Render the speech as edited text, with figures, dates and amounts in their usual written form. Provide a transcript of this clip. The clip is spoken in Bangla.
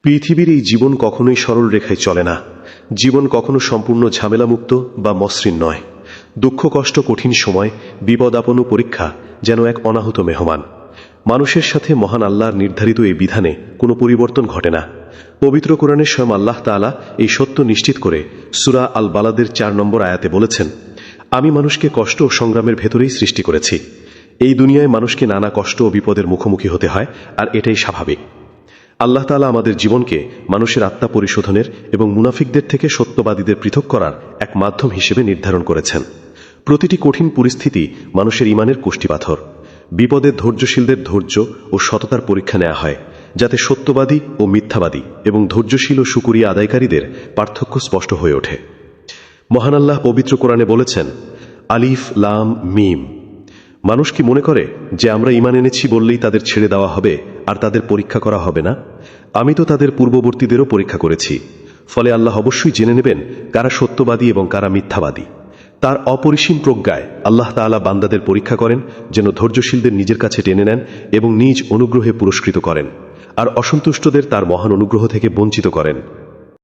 পৃথিবীর এই জীবন কখনোই সরল রেখায় চলে না। জীবন কখনো সম্পূর্ণ ঝামেলামুক্ত বা মসৃণ নয়। দুঃখ, কষ্ট, কঠিন সময়, বিপদ আপন ও পরীক্ষা যেন এক অনাহূত মেহমান। মানুষের সাথে মহান আল্লাহর নির্ধারিত এই বিধানে কোনো পরিবর্তন ঘটে না। পবিত্র কোরআনে স্বয়ং আল্লাহ তাআলা এই সত্য নিশ্চিত করে সূরা আল বালাদের ৪ নম্বর আয়াতে বলেছেন, আমি মানুষকে কষ্ট ও সংগ্রামের ভেতরেই সৃষ্টি করেছি। এই দুনিয়ায় মানুষকে নানা কষ্ট ও বিপদের মুখোমুখি হতে হয়, আর এটাই স্বাভাবিক। আল্লাহ তাআলা আমাদের জীবনকে মানুষের আত্মা পরিশোধনের এবং মুনাফিকদের থেকে সত্যবাদীদের পৃথক করার এক মাধ্যম হিসেবে নির্ধারণ করেছেন। প্রতিটি কঠিন পরিস্থিতি মানুষের ঈমানের কুষ্টিপাথর। বিপদে ধৈর্যশীলদের ধৈর্য ও সততার পরীক্ষা নেওয়া হয়, যাতে সত্যবাদী ও মিথ্যাবাদী এবং ধৈর্যশীল ও শুকরিয়া আদায়কারীদের পার্থক্য স্পষ্ট হয়ে ওঠে। মহান আল্লাহ পবিত্র কোরআনে বলেছেন, আলিফ লাম মিম। মানুষ কি মনে করে যে আমরা ঈমান এনেছি বললেই তাদের ছেড়ে দেওয়া হবে আর তাদের পরীক্ষা করা হবে না? আমি তো তাদের পূর্ববর্তীদেরও পরীক্ষা করেছি। ফলে আল্লাহ অবশ্যই জেনে নেবেন কারা সত্যবাদী এবং কারা মিথ্যাবাদী। তার অপরিসীম প্রজ্ঞায় আল্লাহ তাআলা বান্দাদের পরীক্ষা করেন, যেন ধৈর্যশীলদের নিজের কাছে টেনে নেন এবং নিজ অনুগ্রহে পুরস্কৃত করেন, আর অসন্তুষ্টদের তার মহান অনুগ্রহ থেকে বঞ্চিত করেন।